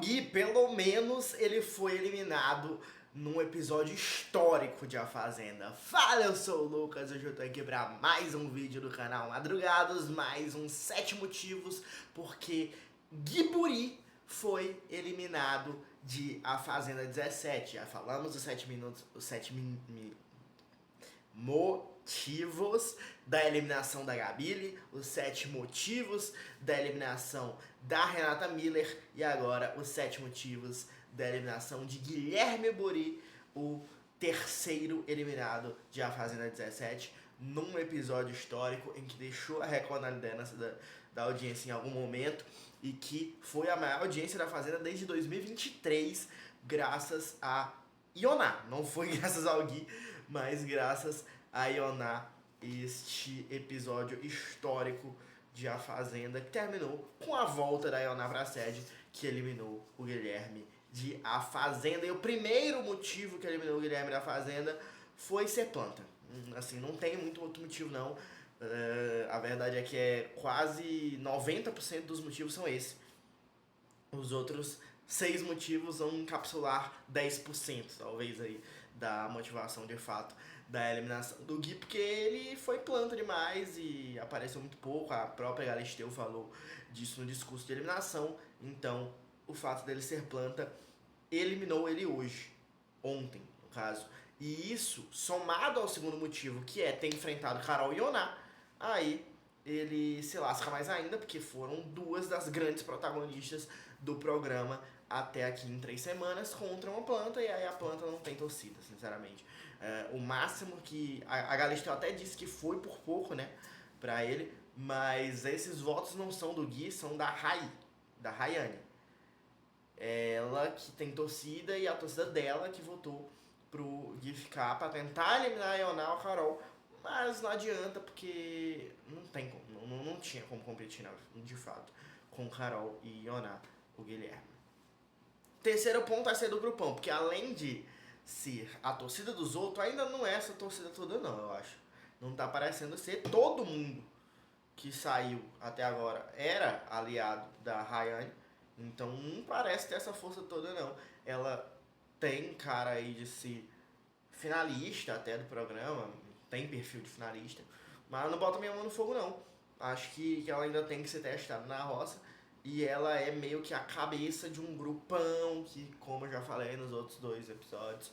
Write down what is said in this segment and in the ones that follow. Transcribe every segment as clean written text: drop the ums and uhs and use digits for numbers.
Gui, pelo menos, ele foi eliminado num episódio histórico de A Fazenda. Fala, eu sou o Lucas, hoje eu tô aqui pra mais um vídeo do canal Madrugados, mais uns 7 motivos porque Gui Buri foi eliminado de A Fazenda 17. Já falamos os 7 minutos, os 7 motivos da eliminação da Gabi, os 7 motivos da eliminação da Renata Miller e agora os 7 motivos da eliminação de Guilherme Buri, o terceiro eliminado de A Fazenda 17, num episódio histórico em que deixou a Record na liderança da audiência em algum momento e que foi a maior audiência da Fazenda desde 2023, graças a Ioná. Não foi graças ao Gui, mas graças a Ioná, este episódio histórico de A Fazenda, que terminou com a volta da Ioná pra sede, que eliminou o Guilherme de A Fazenda. E o primeiro motivo que eliminou o Guilherme da Fazenda foi ser planta. Assim, não tem muito outro motivo não. A verdade é que quase 90% dos motivos são esse. Os outros 6 motivos vão encapsular 10%, talvez, aí, da motivação de fato da eliminação do Gui, porque ele foi planta demais e apareceu muito pouco. A própria Galisteu falou disso no discurso de eliminação. Então, o fato dele ser planta eliminou ele hoje, ontem, no caso. E isso, somado ao segundo motivo, que é ter enfrentado Carol e Ioná, aí ele se lasca mais ainda, porque foram duas das grandes protagonistas do programa até aqui em 3 semanas contra uma planta, e aí a planta não tem torcida, sinceramente. O máximo que... A Galisteu até disse que foi por pouco, né, pra ele, mas esses votos não são do Gui, são da Rayane. Ela que tem torcida e a torcida dela que votou pro Gui ficar pra tentar eliminar a Ioná ou a Carol. Mas não adianta, porque não tem como, não tinha como competir, de fato, com Carol e Ioná, o Guilherme. Terceiro ponto vai ser do grupão, porque além de ser a torcida dos outros, ainda não é essa torcida toda não, eu acho. Não tá parecendo ser todo mundo que saiu até agora era aliado da Rayane, então não parece ter essa força toda não. Ela tem cara aí de ser finalista até do programa, tem perfil de finalista, mas não bota minha mão no fogo não. Acho que ela ainda tem que ser testada na roça, e ela é meio que a cabeça de um grupão que, como eu já falei nos outros 2 episódios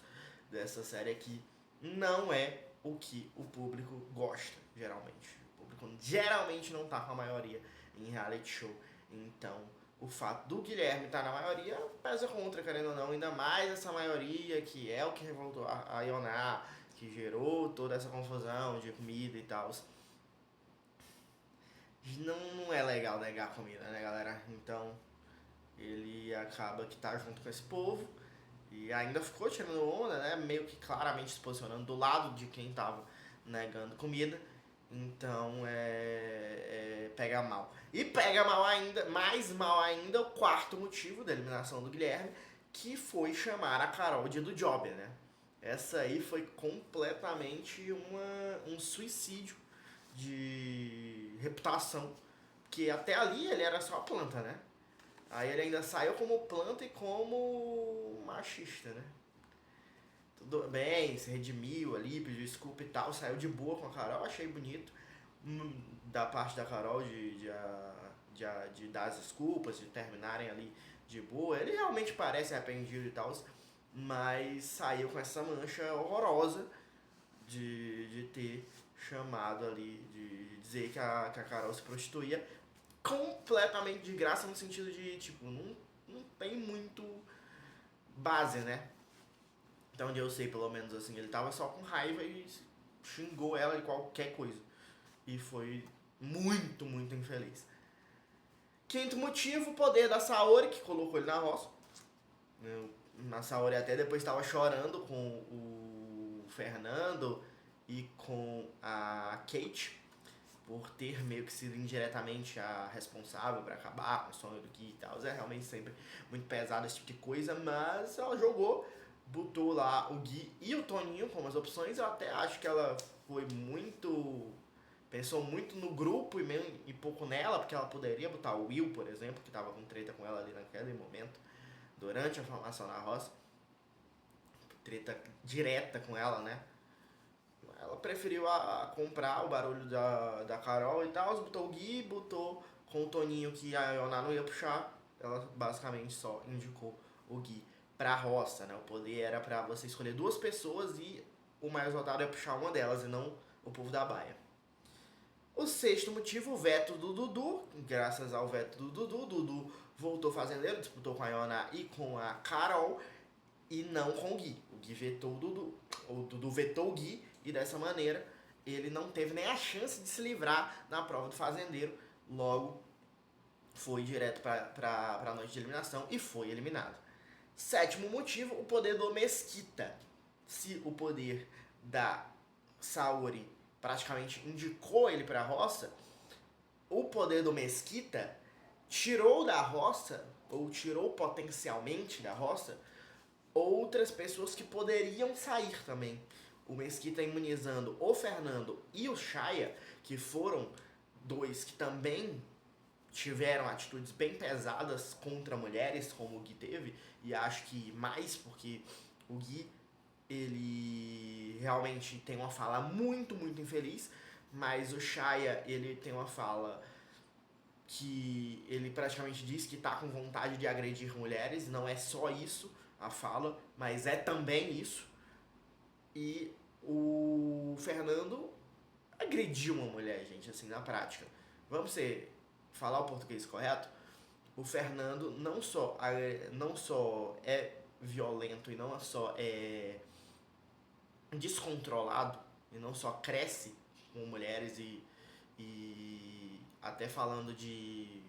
dessa série aqui, não é o que o público gosta, geralmente. O público geralmente não tá com a maioria em reality show, então o fato do Guilherme estar na maioria pesa contra, querendo ou não, ainda mais essa maioria que é o que revoltou a Ioná, que gerou toda essa confusão de comida e tal. Não é legal negar comida, né, galera? Então ele acaba que tá junto com esse povo e ainda ficou tirando onda, né? Meio que claramente se posicionando do lado de quem tava negando comida. Então pega mal. E pega mal ainda, mais mal ainda, o quarto motivo da eliminação do Guilherme, que foi chamar a Carol de do Job, né? Essa aí foi completamente um suicídio de reputação, porque até ali ele era só planta, né? Aí ele ainda saiu como planta e como machista, né? Tudo bem, se redimiu ali, pediu desculpa e tal, saiu de boa com a Carol, achei bonito da parte da Carol de dar as desculpas, de terminarem ali de boa. Ele realmente parece arrependido e tal, mas saiu com essa mancha horrorosa de ter chamado ali, de dizer que a Carol se prostituía completamente de graça, no sentido de, tipo, não tem muito base, né? Então, onde eu sei, pelo menos, assim, ele tava só com raiva e xingou ela de qualquer coisa. E foi muito, muito infeliz. Quinto motivo, o poder da Saori, que colocou ele na roça. A Saori até depois estava chorando com o Fernando e com a Kate, por ter meio que sido indiretamente a responsável para acabar com o sonho do Gui e tal. É realmente sempre muito pesado esse tipo de coisa, mas ela jogou, botou lá o Gui e o Toninho como as opções. Eu até acho que ela foi muito... pensou muito no grupo e pouco nela, porque ela poderia botar o Will, por exemplo, que tava com treta com ela ali naquele momento. durante a formação da roça. Treta direta com ela, né? Ela preferiu comprar o barulho da Carol e tal, botou o Gui, botou com o Toninho que a Ioná não ia puxar. Ela basicamente só indicou o Gui pra roça, né? O poder era pra você escolher duas pessoas e o mais votado ia puxar uma delas e não o povo da baia. O sexto motivo, o veto do Dudu. Graças ao veto do Dudu, Dudu voltou fazendeiro, disputou com a Ioná e com a Carol e não com o Gui. O Gui vetou o Dudu. O Dudu vetou o Gui e dessa maneira ele não teve nem a chance de se livrar na prova do fazendeiro. Logo, foi direto para a noite de eliminação e foi eliminado. Sétimo motivo, o poder do Mesquita. Se o poder da Saori praticamente indicou ele para a roça, o poder do Mesquita tirou da roça, ou tirou potencialmente da roça, outras pessoas que poderiam sair também. O Mesquita imunizando o Fernando e o Shaya, que foram dois que também tiveram atitudes bem pesadas contra mulheres, como o Gui teve, e acho que mais porque o Gui, ele realmente tem uma fala muito, muito infeliz, mas o Shaya, ele tem uma fala que ele praticamente diz que tá com vontade de agredir mulheres, não é só isso a fala, mas é também isso. E o Fernando agrediu uma mulher, gente, assim, na prática. Vamos falar o português correto? O Fernando não só é violento e não só é descontrolado e não só cresce com mulheres e até falando de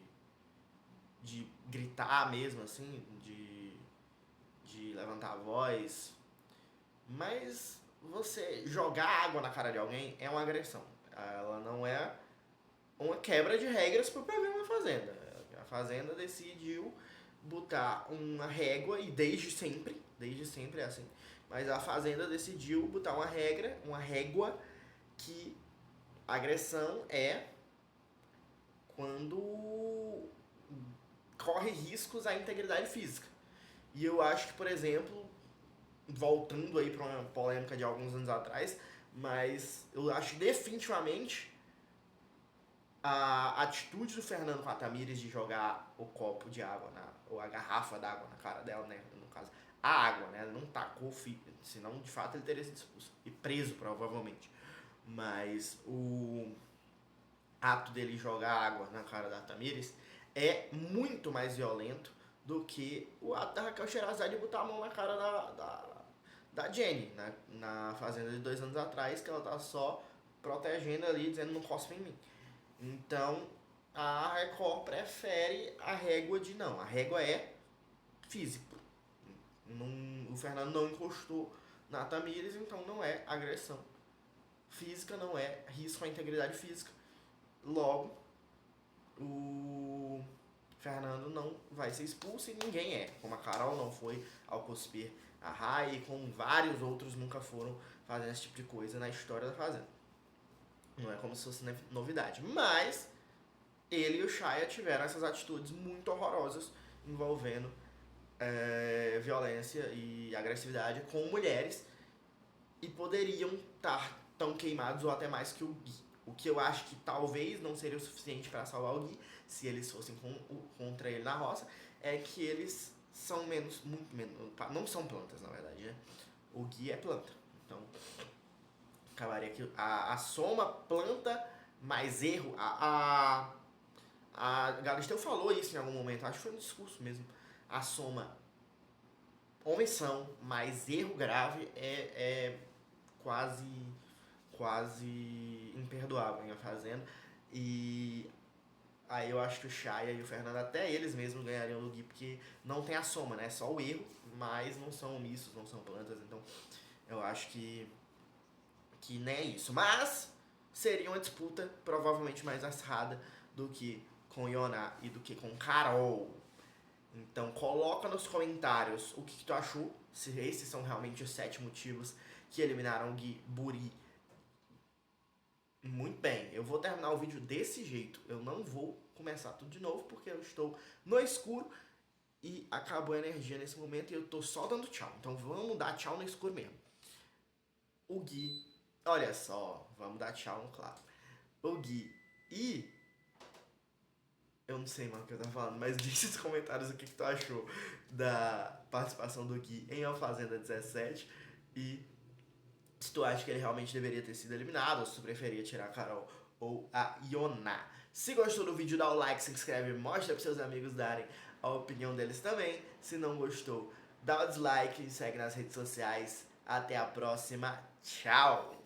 gritar mesmo, assim, de levantar a voz, mas você jogar água na cara de alguém é uma agressão. Ela não é uma quebra de regras pro programa Fazenda. A Fazenda decidiu botar uma régua, e desde sempre é assim, mas a Fazenda decidiu botar uma régua que agressão é quando corre riscos à integridade física. E eu acho que, por exemplo, voltando aí para uma polêmica de alguns anos atrás, mas eu acho definitivamente a atitude do Fernando com a Tamires de jogar o copo de água, ou a garrafa d'água na cara dela, né? No caso, a água, né? Ela não tacou, senão de fato ele teria sido expulso e preso, provavelmente. Mas o ato dele jogar água na cara da Tamires é muito mais violento do que o ato da Raquel Sherazade de botar a mão na cara da Jenny, na Fazenda de 2 anos atrás, que ela tá só protegendo ali, dizendo não cospe em mim. Então, a Record prefere a régua de não. A régua é físico. O Fernando não encostou na Tamires, então não é agressão física, não é risco à integridade física. Logo, o Fernando não vai ser expulso e ninguém é. Como a Carol não foi ao cuspir a Rai, e como vários outros nunca foram fazendo esse tipo de coisa na história da Fazenda. Não é como se fosse novidade. Mas ele e o Shaya tiveram essas atitudes muito horrorosas envolvendo violência e agressividade com mulheres e poderiam estar tão queimados ou até mais que o Gui. O que eu acho que talvez não seria o suficiente para salvar o Gui, se eles fossem contra ele na roça, é que eles são muito menos, não são plantas na verdade, né? O Gui é planta, então acabaria que a soma planta mais erro, a Galisteu falou isso em algum momento, acho que foi no discurso mesmo, a soma omissão mais erro grave é quase imperdoável em A Fazenda. E aí eu acho que o Shaya e o Fernando, até eles mesmos ganhariam do Gui, porque não tem a soma, né? É só o erro, mas não são omissos, não são plantas, então eu acho que nem é isso. Mas seria uma disputa provavelmente mais acirrada do que com Ioná e do que com Carol. Então coloca nos comentários o que tu achou, se esses são realmente os 7 motivos que eliminaram o Gui, Buri. Muito bem, eu vou terminar o vídeo desse jeito, eu não vou começar tudo de novo porque eu estou no escuro e acabou a energia nesse momento e eu tô só dando tchau. Então vamos dar tchau no escuro mesmo. O Gui, olha só, vamos dar tchau no claro. O Gui e... Eu não sei, mano, o que eu tava falando, mas deixa nos comentários o que tu achou da participação do Gui em A Fazenda 17 e se tu acha que ele realmente deveria ter sido eliminado ou se tu preferia tirar a Carol ou a Iona. Se gostou do vídeo, dá o like, se inscreve, mostra pros seus amigos darem a opinião deles também. Se não gostou, dá o dislike, segue nas redes sociais. Até a próxima. Tchau!